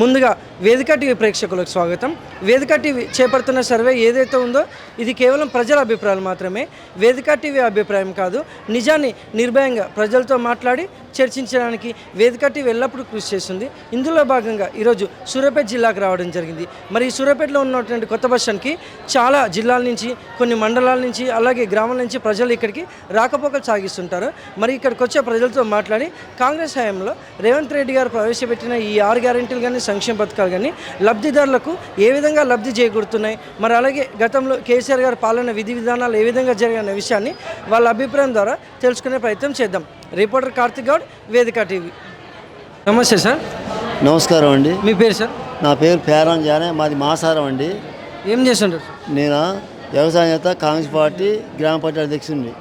ముందుగా వేదిక టీవీ ప్రేక్షకులకు స్వాగతం. వేదిక టీవీ చేపడుతున్న సర్వే ఏదైతే ఉందో ఇది కేవలం ప్రజల అభిప్రాయాలు మాత్రమే. వేదిక టీవీ అభిప్రాయం కాదు. నిజాన్ని నిర్భయంగా ప్రజలతో మాట్లాడి చర్చించడానికి వేదిక టీవీ ఎల్లప్పుడూ కృషి చేస్తుంది. ఇందులో భాగంగా ఈరోజు సూర్యాపేట జిల్లాకు రావడం జరిగింది. మరి ఈ సూర్యాపేటలో ఉన్నటువంటి కొత్త బస్ స్టాండ్కి చాలా జిల్లాల నుంచి, కొన్ని మండలాల నుంచి, అలాగే గ్రామాల నుంచి ప్రజలు ఇక్కడికి రాకపోకలు సాగిస్తుంటారు. మరి ఇక్కడికి వచ్చే ప్రజలతో మాట్లాడి కాంగ్రెస్ హయాంలో రేవంత్ రెడ్డి గారు ప్రవేశపెట్టిన ఈ 6 గ్యారెంటీలు కానీ, సంక్షేమ పథకాలు కానీ లబ్ధిదారులకు ఏ విధంగా లబ్ధి చేకూరుతున్నాయి, మరి అలాగే గతంలో కేసీఆర్ గారి పాలన విధి విధానాలు ఏ విధంగా జరిగిన విషయాన్ని వాళ్ళ అభిప్రాయం ద్వారా తెలుసుకునే ప్రయత్నం చేద్దాం. రిపోర్టర్ కార్తిక్ గౌడ్, వేదిక టీవీ. నమస్తే సార్. నమస్కారం అండి. మీ పేరు సార్? నా పేరు పేరం జానే, మాది మాసారం అండి. ఏం చేస్తుంటారు? నేను వ్యవసాయం చేస్తా, కాంగ్రెస్ పార్టీ గ్రామ పార్టీ అధ్యక్షుడిని.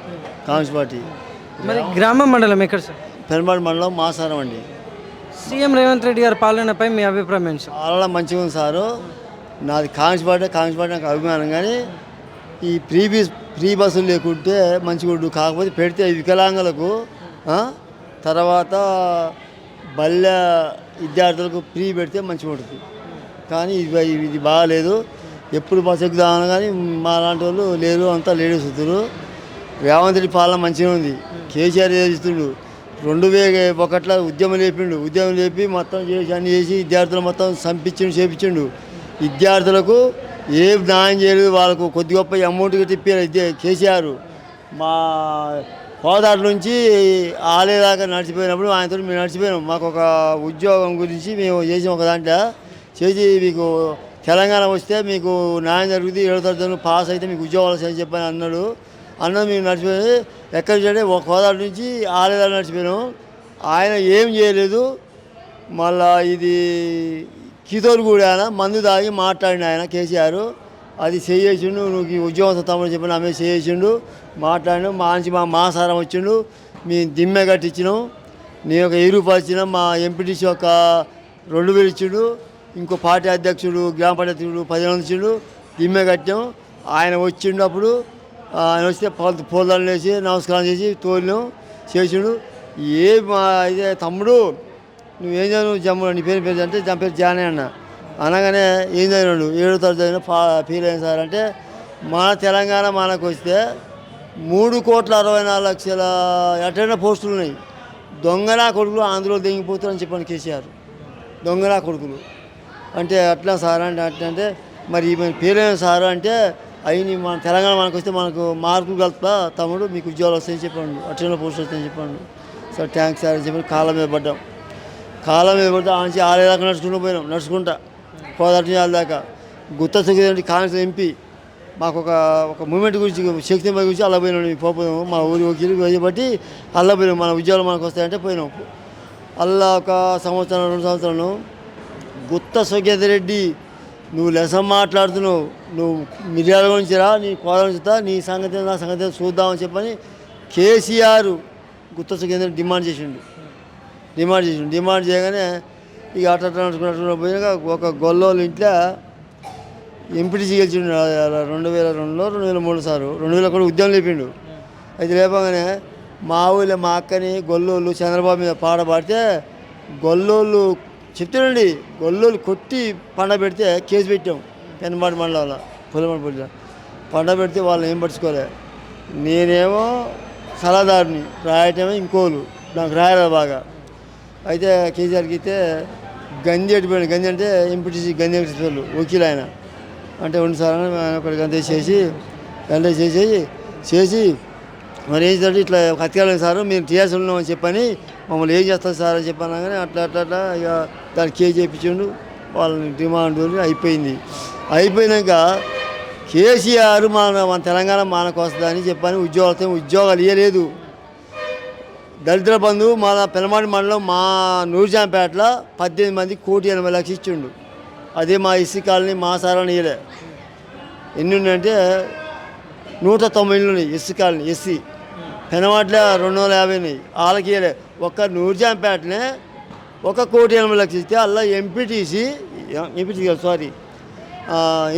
కాంగ్రెస్ పార్టీ మరి గ్రామ మండలం ఎక్కడ సార్? పెనబాడు మండలం మాసారం అండి. సీఎం రేవంత్ రెడ్డి గారి పాలనపై మీ అభిప్రాయం ఏంటి సార్? చాలా మంచిగా ఉంది సారు. నాది కాంగ్రెస్ పార్టీ నాకు అభిమానం. కానీ ఈ ఫ్రీ బస్సులు లేకుంటే మంచిగా ఉండు. కాకపోతే పెడితే వికలాంగులకు, తర్వాత బల్య విద్యార్థులకు ఫ్రీ పెడితే మంచిగా ఉంటుంది. కానీ ఇది బాగాలేదు. ఎప్పుడు బస్సు ఎక్కుదామని కానీ మా లాంటి వాళ్ళు లేరు, అంతా లేడీస్ వస్తారు. రేవంత్ రెడ్డి పాలన మంచిగా ఉంది. కేసీఆర్ చేస్తుండు. 2001లో ఉద్యమం లేపి మొత్తం చేసి అన్ని చేసి విద్యార్థులు మొత్తం చేపించిండు. విద్యార్థులకు ఏం న్యాయం చేయలేదు. వాళ్ళకు కొద్ది గొప్ప అమౌంట్గా తిప్పారు కేసీఆర్. మా కోదాడు నుంచి ఆలేదాకా నడిచిపోయినప్పుడు ఆయనతో మేము నడిచిపోయినాం. మాకు ఒక ఉద్యోగం గురించి మేము చేసి ఒక దాంట్లో చేసి మీకు తెలంగాణ వస్తే మీకు న్యాయం జరుగుతుంది, 7వ తరగతి పాస్ అయితే మీకు ఉద్యోగాలు అని చెప్పని అన్నది మేము నడిచిపోయి ఎక్కడి నుంచి ఒక కోదాడు నుంచి ఆలేదాకా నడిచిపోయినాం. ఆయన ఏం చేయలేదు. మళ్ళా ఇది కితోరు కూడా ఆయన మందు తాగి మాట్లాడిన ఆయన కేసీఆర్. అది చేసిండు. నువ్వు ఉద్యోగం తమ్ముడు చెప్పిన ఆమె చేసిండు, మాట్లాడిను. మా మాసారం వచ్చిండు. మేము దిమ్మె కట్టించినాం. నేను ఒక 1000 రూపాయలు ఇచ్చిన. మా ఎంపీటీసీ ఒక 2000 ఇచ్చిండు. ఇంకో పార్టీ అధ్యక్షుడు, గ్రామ పార్టీ అధ్యక్షుడు 10 ఇచ్చిండు. దిమ్మె కట్టాం. ఆయన వచ్చినప్పుడు ఆయన వస్తే పూలదండలు వేసి నమస్కారం చేసి తోలినాం, చేసిండు. ఇదే తమ్ముడు నువ్వేం చదివావు జమ్ము, నీ పేరు అంటే దాని పేరు జానే అన్న. అనగానే ఏం చదివినాడు? 7వ తరగతి ఫీల్ అయింది సార్ అంటే. మన తెలంగాణ మనకు వస్తే 3,64,00,000 అటెండర్ పోస్టులు ఉన్నాయి. దొంగనా కొడుకులు ఆంధ్రలో దిగిపోతారని చెప్పాను కేసీఆర్. దొంగనా కొడుకులు అంటే అట్లా సార్ అంటే మరి ఫెయిల్ అయిన సార్ అంటే అవి మన తెలంగాణ మనకు వస్తే మనకు మార్కులు కలుపుతా తమ్ముడు మీకు ఉద్యోగాలు వస్తాయని చెప్పాడు, అటెండర్ పోస్టులు వస్తాయని చెప్పాడు. సార్ థ్యాంక్స్ సార్ అని చెప్పి కాళ్ళ మీద పడ్డాం. ఆంచి 6 దాకా నడుచుకుంటా కోదాటి నుంచి 6 దాకా. గుత్త సుఖేంద్ర కాంగ్రెస్ ఎంపీ మాకు ఒక మూమెంట్ గురించి, శక్తి గురించి అలా పోయినాం. పోయినాము మా ఊరి ఒకరికి బట్టి అలా పోయినాం. మన ఉద్యోగాలు మనకు వస్తాయంటే పోయినాం. అలా ఒక 1 సంవత్సరం 2 సంవత్సరాలు గుత్త సుఖేంద్ర రెడ్డి నువ్వు లెసన్ మాట్లాడుతున్నావు, నువ్వు మిర్యాల గురించి రా, నీ కోదాల నుంచి నీ సంగతి నా సంగతి చూద్దామని చెప్పని కేసీఆర్ గుత్త సుఖేంద్ర డిమాండ్ చేసిండు. డిమాండ్ చేయగానే ఇక అట్లా నడుచుకున్నట్టు పోయినాక ఒక గొల్లోళ్ళ ఇంట్లో ఎంపీటీసీ గెలిచిండు 2002లో 2003 సారు. 2000 కూడా ఉద్యమం లేపిండు. అయితే లేపగానే మా ఊళ్ళో మా అక్కని గొల్లోళ్ళు చంద్రబాబు మీద పాట పాడితే గొల్లోళ్ళు చెప్తానండి, గొల్లోళ్ళు కొట్టి పండ పెడితే కేసు పెట్టాం. పెనబాడు మండలంలో పొలమండ పండ పెడితే వాళ్ళు ఏం పట్టుకోలే. నేనేమో సలహాదారుని, రాయటమో ఇంకోళ్ళు, నాకు రాయలేదు బాగా. అయితే కేసీఆర్కి అయితే గంజి ఎట్టిపోయాడు. గంజి అంటే ఎంపీటీసీ గంజి ఎట్టిపోయాడు వకీలు ఆయన. అంటే ఉండి సార్ ఆయన ఒకటి గంట చేసి మరి ఏం చేస్తాడు, ఇట్లా కత్తికాలేదు సార్ మీరు టీఆర్ఎస్ ఉన్నామని చెప్పని మమ్మల్ని ఏం చేస్తారు సార్ అని చెప్పాను. కానీ అట్లా ఇక దాన్ని కేసు చేయించిండు. వాళ్ళని డిమాండ్ అయిపోయినాక కేసీఆర్ మన తెలంగాణ మనకు వస్తుందని చెప్పని ఉద్యోగాలు ఇవ్వలేదు. దళితుల బంధువు మన పెనమాడి మండలం మా నూర్జాంపేటలో 18 మంది 1,80,00,000 ఇచ్చిండు. అదే మా ఎస్సీ కాలనీ మా సారాన్ని ఇవ్వలే. ఎన్ని ఉన్నాయంటే 190 ఇళ్ళు ఉన్నాయి ఎస్సీ కాలనీ. ఎస్సీ పెనమాటిలో 250 ఉన్నాయి, వాళ్ళకి ఇవ్వలే. ఒక్క నూర్జాంపేటనే 1,80,00,000 ఇస్తే అలా ఎంపీటీసీ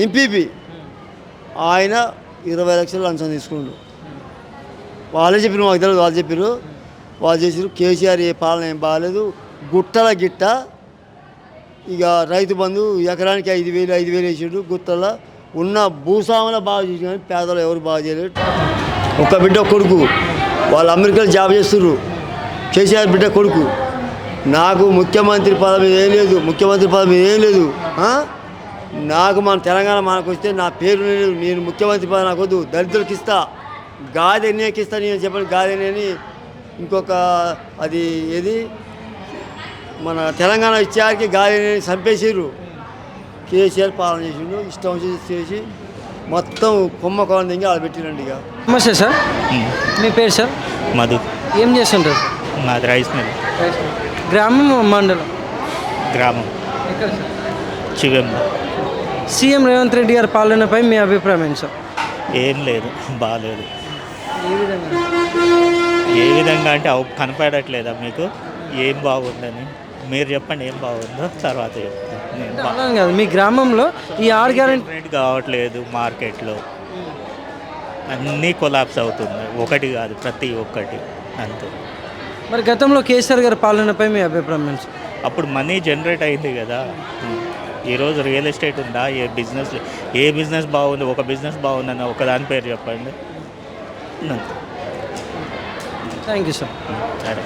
ఎంపీపీ ఆయన 20 లక్షలు లంచం తీసుకుండు. వాళ్ళే చెప్పారు, మాకు తెలియదు. వాళ్ళు చేసారు. కేసీఆర్ ఏ పాలన ఏం బాగాలేదు. గుట్టల గిట్ట ఇక రైతు బంధు ఎకరానికి 5,000 వేసాడు. గుత్తల ఉన్న భూస్వాముల బాగా చేసి కానీ పేదలు ఎవరు బాగా చేయలేరు. ఒక బిడ్డ కొడుకు వాళ్ళు అమెరికాలో జాబ్ చేస్తున్నారు. కేసీఆర్ బిడ్డ కొడుకు. నాకు ముఖ్యమంత్రి పదవి ఏం లేదు, ముఖ్యమంత్రి పదవి ఏం లేదు. నాకు మన తెలంగాణ మనకు వస్తే నా పేరు లేదు, నేను ముఖ్యమంత్రి పదవి నాకు వద్దు, దళితులకు ఇస్తా, గాది ఎన్నికకి ఇస్తా. నేను చెప్పాను గాది అని ఇంకొక అది ఏది మన తెలంగాణ ఇచ్చేవారికి గాది చంపేసారు. కేసీఆర్ పాలన చేసిండు, ఇష్టం వచ్చి చేసి మొత్తం కొమ్మ కొలం దిగి ఆడ పెట్టిరండి. ఇక నమస్తే సార్, మీ పేరు సార్? మధు. ఏం చేస్తుంటారు? మాది రైస్ మిల్. గ్రామం మండలం? గ్రామం ఎక్కడ సార్? చివెంలో. సీఎం రేవంత్ రెడ్డి గారి పాలనపై మీ అభిప్రాయం ఏంటి సార్? ఏం లేదు, బాగాలేదు. ఏ విధంగా? ఏ విధంగా అంటే కనపడట్లేదా మీకు ఏం బాగుందని? మీరు చెప్పండి ఏం బాగుందో, తర్వాత చెప్తాను. అలా కాదు, మీ గ్రామంలో ఈ 6 గ్యారెంటీ రేట్ కావట్లేదు, మార్కెట్లో అన్నీ కొలాప్స్ అవుతుంది. ఒకటి కాదు, ప్రతి ఒక్కటి అంతే. మరి గతంలో కేసీఆర్ గారి పాలనపై మీ అభిప్రాయం ఏంటి సార్? అప్పుడు మనీ జనరేట్ అయింది కదా. ఈరోజు రియల్ ఎస్టేట్ ఉందా? ఏ బిజినెస్ బాగుంది? ఒక బిజినెస్ బాగుందన్న ఒకదాని పేరు చెప్పండి. Thank you sir. సరే.